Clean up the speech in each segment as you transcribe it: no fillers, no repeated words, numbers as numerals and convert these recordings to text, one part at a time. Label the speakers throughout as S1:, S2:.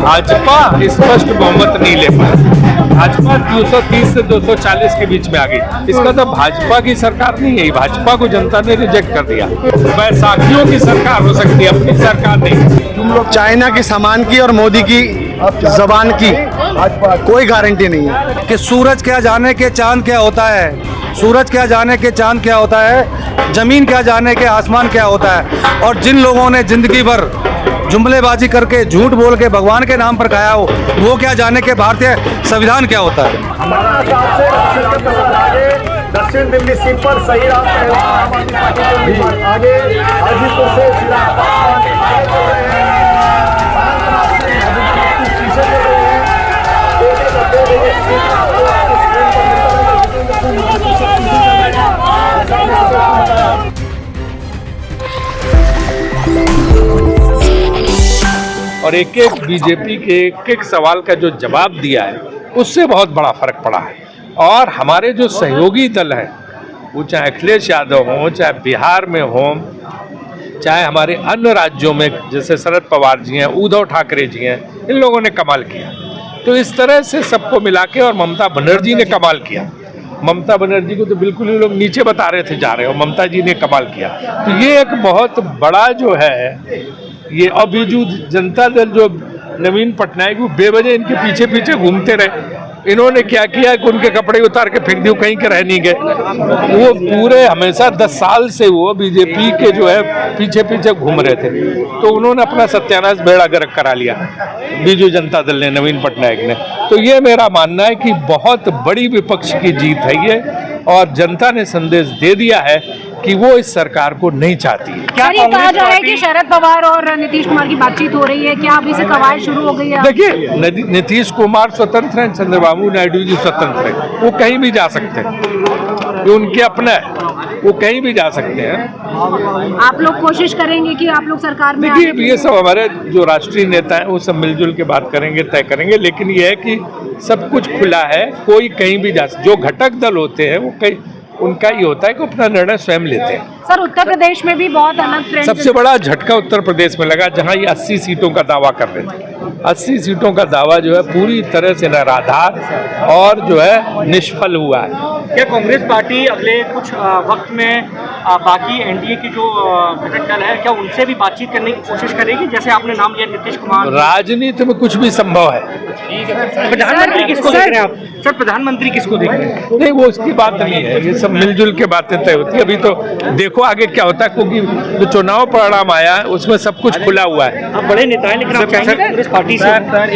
S1: भाजपा स्पष्ट बहुमत नहीं ले पाई। भाजपा 230 से 240 के बीच में आ गई। इसका तो भाजपा की सरकार नहीं है, भाजपा को जनता ने रिजेक्ट कर दिया। बैसाखियों की सरकार हो सकती है, अपनी सरकार नहीं।
S2: तुम लोग चाइना के सामान की और मोदी की जबान की कोई गारंटी नहीं है
S3: कि सूरज क्या जाने के चांद क्या होता है, सूरज क्या जाने के चांद क्या होता है, जमीन क्या जाने के आसमान क्या होता है। और जिन लोगों ने जिंदगी भर जुमलेबाजी करके झूठ बोल के भगवान के नाम पर खाया हो, वो क्या जाने के भारतीय संविधान क्या होता है।
S4: दक्षिण दिल्ली सीट पर सही आगे हाजीपुर से
S1: और एक एक बीजेपी के एक एक सवाल का जो जवाब दिया है उससे बहुत बड़ा फर्क पड़ा है। और हमारे जो सहयोगी दल हैं, वो चाहे अखिलेश यादव हों, चाहे बिहार में हों, चाहे हमारे अन्य राज्यों में जैसे शरद पवार जी हैं, उद्धव ठाकरे जी हैं, इन लोगों ने कमाल किया। तो इस तरह से सबको मिला के, और ममता बनर्जी ने कमाल किया। ममता बनर्जी को तो बिल्कुल ही लोग नीचे बता रहे थे जा रहे हो, ममता जी ने कमाल किया। तो ये एक बहुत बड़ा जो है ये अबीजू जनता दल, जो नवीन पटनायक वो बेवजह इनके पीछे पीछे घूमते रहे। इन्होंने क्या किया कि उनके कपड़े उतार के फेंक दिए, कहीं के रह नहीं गए। वो पूरे हमेशा 10 साल से वो बीजेपी के जो है पीछे पीछे घूम रहे थे। तो उन्होंने अपना सत्यानाश बेड़ा गर्क करा लिया बीजू जनता दल ने, नवीन पटनायक ने। तो ये मेरा मानना है कि बहुत बड़ी विपक्ष की जीत है ये, और जनता ने संदेश दे दिया है कि वो इस सरकार को नहीं चाहती है।
S5: क्या ये कहा जा रहा है कि शरद पवार और नीतीश कुमार की बातचि हो रही है, क्या अभी से कवायद शुरू हो गई है?
S1: देखिए, नीतीश कुमार स्वतंत्र हैं, चंद्रबाबू नायडू जी स्वतंत्र हैं, वो कहीं भी जा सकते हैं, ये उनके अपना है, वो कहीं भी जा सकते हैं।
S5: आप लोग कोशिश करेंगे कि आप लोग सरकार में?
S1: देखिए, ये सब हमारे जो राष्ट्रीय नेता हैं वो सब मिलजुल के बात करेंगे, तय करेंगे। लेकिन ये है कि सब कुछ खुला है, कोई कहीं भी जा सकता। जो घटक दल होते हैं वो कहीं उनका ये होता है कि अपना निर्णय स्वयं लेते हैं।
S5: सर, उत्तर प्रदेश में भी बहुत अलग ट्रेंड।
S1: सबसे बड़ा झटका उत्तर प्रदेश में लगा, जहां ये 80 सीटों का दावा कर रहे थे। 80 सीटों का दावा जो है पूरी तरह से निराधार और जो है निष्फल हुआ है।
S6: क्या कांग्रेस पार्टी अगले कुछ वक्त में बाकी एनडीए की जो घटक दल है, क्या उनसे भी बातचीत करने की कोशिश करेगी? जैसे आपने नाम लिया नीतीश कुमार।
S1: राजनीति में कुछ भी संभव है।
S6: प्रधानमंत्री किसको देख रहे हैं आप? सर, प्रधानमंत्री किसको देख रहे हैं?
S1: नहीं, वो उसकी बात नहीं है, ये सब मिलजुल के बातें तय होती है। अभी तो देखो आगे क्या होता है, क्योंकि जो चुनाव परिणाम आया है उसमें सब कुछ खुला हुआ है।
S6: आप बड़े नेता हैं, लेकिन आप चाहेंगे कांग्रेस पार्टी से?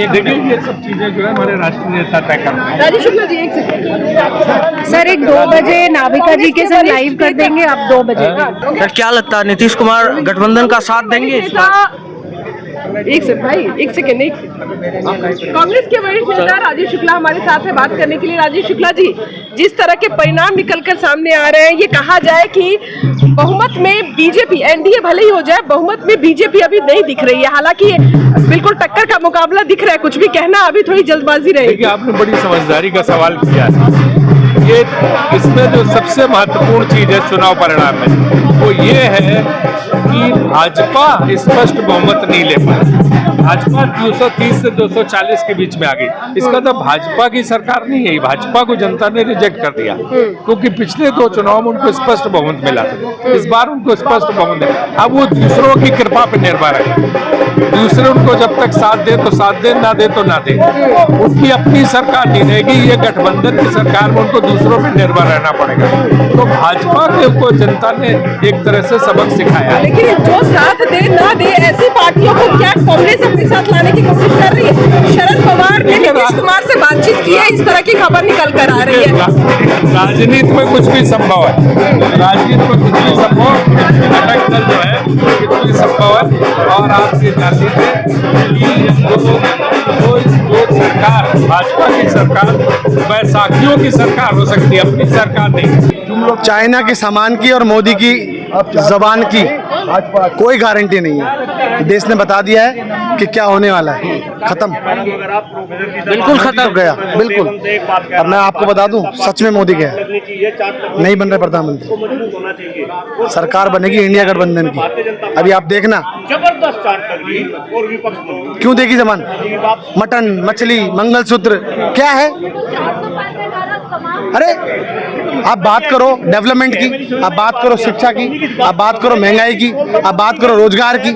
S1: देखिए, ये सब चीजें जो है हमारे राष्ट्रीय नेता तय करते हैं।
S5: राजेश शुक्ला जी, एक सेकंड सर, एक 2 बजे नाविका जी के साथ लाइव कर देंगे आप 2 बजे।
S6: सर, क्या लगता है नीतीश कुमार गठबंधन का साथ देंगे इस बार?
S7: एक सेकंड भाई, एक सेकंड। कांग्रेस के वरिष्ठ नेता राजेश शुक्ला हमारे साथ है बात करने के लिए। राजेश शुक्ला जी, जिस तरह के परिणाम निकलकर सामने आ रहे हैं, ये कहा जाए कि बहुमत में बीजेपी, एनडीए भले ही हो जाए, बहुमत में बीजेपी अभी नहीं दिख रही है। हालांकि बिल्कुल टक्कर का मुकाबला दिख रहा है, कुछ भी कहना अभी थोड़ी जल्दबाजी रहेगी।
S1: आपने बड़ी समझदारी का सवाल किया है। ये इसमें जो सबसे महत्वपूर्ण चीज है चुनाव परिणाम में, वो ये है कि भाजपा स्पष्ट बहुमत नहीं ले पाई। भाजपा 230 से 240 के बीच में आ गई। इसका तो भाजपा की सरकार नहीं है, भाजपा को जनता ने रिजेक्ट कर दिया, क्योंकि पिछले 2 चुनाव में उनको स्पष्ट बहुमत मिला था। इस बार उनको स्पष्ट बहुमत है। अब वो दूसरों की कृपा पर निर्भर है। दूसरे उनको जब तक साथ दे तो साथ दे, ना दे तो ना दे। उनकी अपनी सरकार नहीं रहेगी, ये गठबंधन की सरकार में उनको दूसरों पर निर्भर रहना पड़ेगा। तो भाजपा को जनता ने एक तरह से सबक सिखाया।
S7: लेकिन जो साथ दे ना दे, ऐसी पार्टियों को क्या कांग्रेस अपने साथ लाने की कोशिश कर रही है? शरद पवार ने नीतीश कुमार से बातचीत की है, इस तरह की खबर निकल कर आ रही है।
S1: राजनीति में कुछ भी संभव है, राजनीति में कुछ भी संभव, घटक दल जो है कुछ भी संभव है। और आप ये जानते थे कि जो सरकार, भाजपा की सरकार बैसाखियों की सरकार हो सकती है, अपनी सरकार नहीं।
S2: तुम लोग चाइना के सामान की और मोदी की जबान की कोई गारंटी नहीं है। देश ने बता दिया है कि क्या होने वाला है। खत्म,
S6: बिल्कुल खत्म
S2: गया बिल्कुल। अब मैं आपको बता दूं, सच में मोदी गया, नहीं बन रहे प्रधानमंत्री, सरकार बनेगी इंडिया गठबंधन की। अभी आप देखना,
S4: जबरदस्त चार्ज कर दी और विपक्ष
S2: क्यों देगी जबान, मटन मछली मंगलसूत्र क्या है। अरे आप बात करो डेवलपमेंट की, आप बात करो शिक्षा की, आप बात करो महंगाई की, आप बात करो रोजगार की,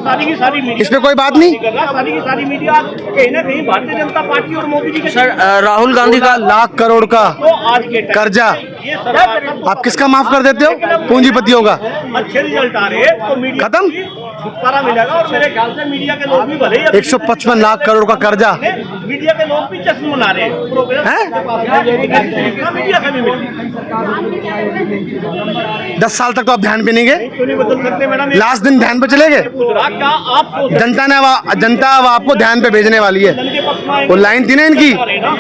S2: इस पे कोई बात नहीं।
S4: सारी मीडिया कहीं ना कहीं भारतीय जनता पार्टी और मोदी जी के
S6: सर राहुल गांधी का
S2: लाख करोड़ का
S4: आज के
S2: कर्जा
S4: ये सरकार
S2: आप किसका माफ कर देते हो, पूंजीपतियों का।
S4: अच्छे रिजल्ट आ रहे हैं तो मीडिया
S2: खत्म।
S4: छुटकारा मिलेगा और मेरे ख्याल से मीडिया के लोग भी भले ही
S2: 155 लाख करोड़ का कर्जा
S4: मीडिया के लोग भी जश्न मना रहे हैं। मीडिया का भी मिल
S2: 10 साल तक तो आप ध्यान पे नहीं गए,
S4: क्यों नहीं बदल सकते मैडम।
S2: लास्ट दिन ध्यान पे चले गए।
S4: क्या आप
S2: जनता अब आपको ध्यान पे भेजने वाली है। वो लाइन थी ना इनकी,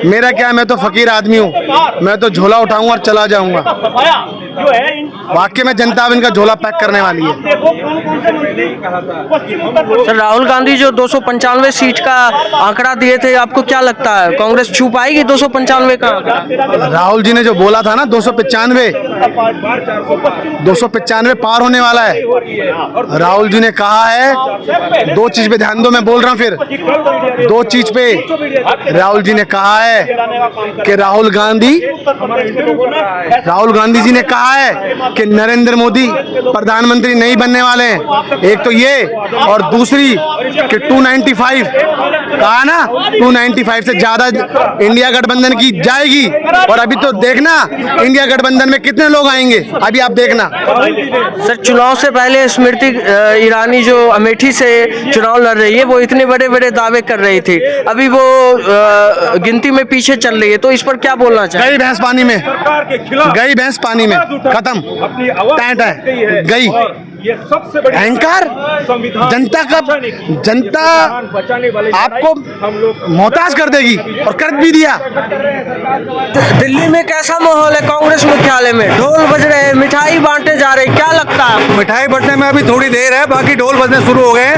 S2: मेरा क्या, मैं तो फकीर आदमी हूँ, मैं तो झोला उठाऊंगा और चला जाऊंगा।
S4: सफाया जो है
S2: वाकई में जनता अब इनका झोला पैक करने वाली है।
S4: देखो कौन कौन से मंत्री पश्चिम उत्तर
S6: सर राहुल गांधी जो 295 सीट का आंकड़ा दिए थे, आपको क्या लगता है कांग्रेस छू पाएगी 295 का आंकड़ा?
S2: राहुल जी ने जो बोला था ना 295 पार होने वाला है। राहुल जी ने कहा है, दो चीज पे ध्यान दो, मैं बोल रहा हूँ फिर दो चीज पे। राहुल जी ने कहा है कि राहुल गांधी जी ने कहा है कि नरेंद्र मोदी प्रधानमंत्री नहीं बनने वाले हैं। एक तो ये, और दूसरी कि 295 कहा ना, 295 से ज्यादा इंडिया गठबंधन की जाएगी। और अभी तो देखना इंडिया गठबंधन में कितने लोग आएंगे, अभी आप देखना।
S6: सर चुनाव से पहले स्मृति ईरानी जो अमेठी से चुनाव लड़ रही है, वो इतने बड़े बड़े दावे कर रही थी, अभी वो गिनती में पीछे चल रही है, तो इस पर क्या बोलना चाहिए?
S2: गई भैंस पानी में, गई भैंस पानी में, खत्म, टैंट है गई।
S4: ये सबसे बड़ी
S2: अहंकार, जनता आपको मोहताज कर देगी, और कर भी दिया।
S6: दिल्ली में कैसा माहौल है? कांग्रेस मुख्यालय में ढोल बज रहे हैं, मिठाई बांटे जा रहे हैं, क्या लगता है?
S3: मिठाई बंटने में अभी थोड़ी देर है, बाकी ढोल बजने शुरू हो गए हैं।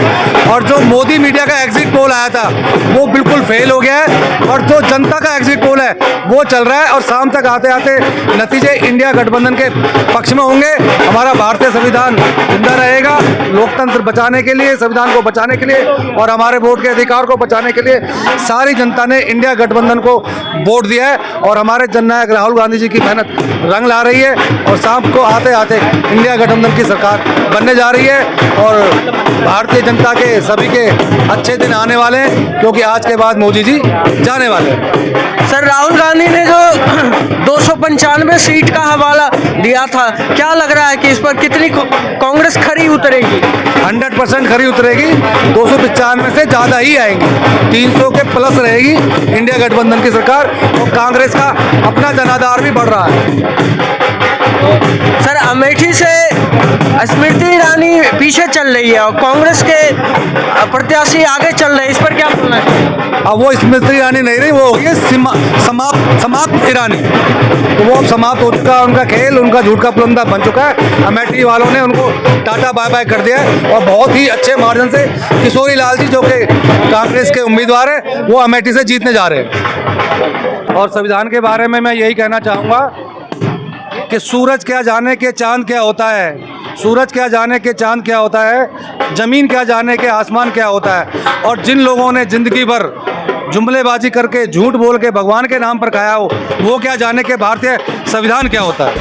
S3: और जो मोदी मीडिया का एग्जिट पोल आया था वो बिल्कुल फेल हो गया है, और जो जनता का एग्जिट पोल है वो चल रहा है। और शाम तक आते आते नतीजे इंडिया गठबंधन के पक्ष में होंगे। हमारा भारतीय संविधान जिंदा रहेगा, लोकतंत्र बचाने के लिए, संविधान को बचाने के लिए और हमारे वोट के अधिकार को बचाने के लिए सारी जनता ने इंडिया गठबंधन को वोट दिया है। और हमारे जननायक राहुल गांधी जी की मेहनत रंग ला रही है, और शाम को आते आते इंडिया गठबंधन की सरकार बनने जा रही है। और भारतीय जनता के सभी के अच्छे दिन आने वाले हैं, क्योंकि आज के बाद मोदी जी जाने वाले हैं।
S6: सर राहुल गांधी ने जो 295 सीट का हवाला दिया था, क्या लग रहा है कि इस पर कितनी कांग्रेस खरी उतरेगी?
S3: 100% खरी उतरेगी, 295 से ज़्यादा ही आएंगी, 300 के प्लस रहेगी इंडिया गठबंधन की सरकार। और कांग्रेस का अपना जनाधार भी बढ़ रहा है।
S6: सर अमेठी से स्मृति ईरानी पीछे चल रही है और कांग्रेस के प्रत्याशी आगे चल रहे हैं, इस पर क्या बोलना चाहिए?
S3: अब वो स्मृति ईरानी नहीं रही, वो हो गई समाप्त ईरानी। तो वो अब समाप्त हो चुका है उनका खेल, उनका झूठ का पुलंदा बन चुका है। अमेठी वालों ने उनको टाटा बाय बाय कर दिया है, और बहुत ही अच्छे मार्जिन से किशोरी लाल जी जो कि कांग्रेस के उम्मीदवार हैं, वो अमेठी से जीतने जा रहे हैं। और संविधान के बारे में मैं यही कहना चाहूँगा कि सूरज क्या जाने के चांद क्या होता है, सूरज क्या जाने के चांद क्या होता है, ज़मीन क्या जाने के आसमान क्या होता है। और जिन लोगों ने ज़िंदगी भर जुमलेबाजी करके झूठ बोल के भगवान के नाम पर खाया हो, वो क्या जाने के भारतीय संविधान क्या होता है।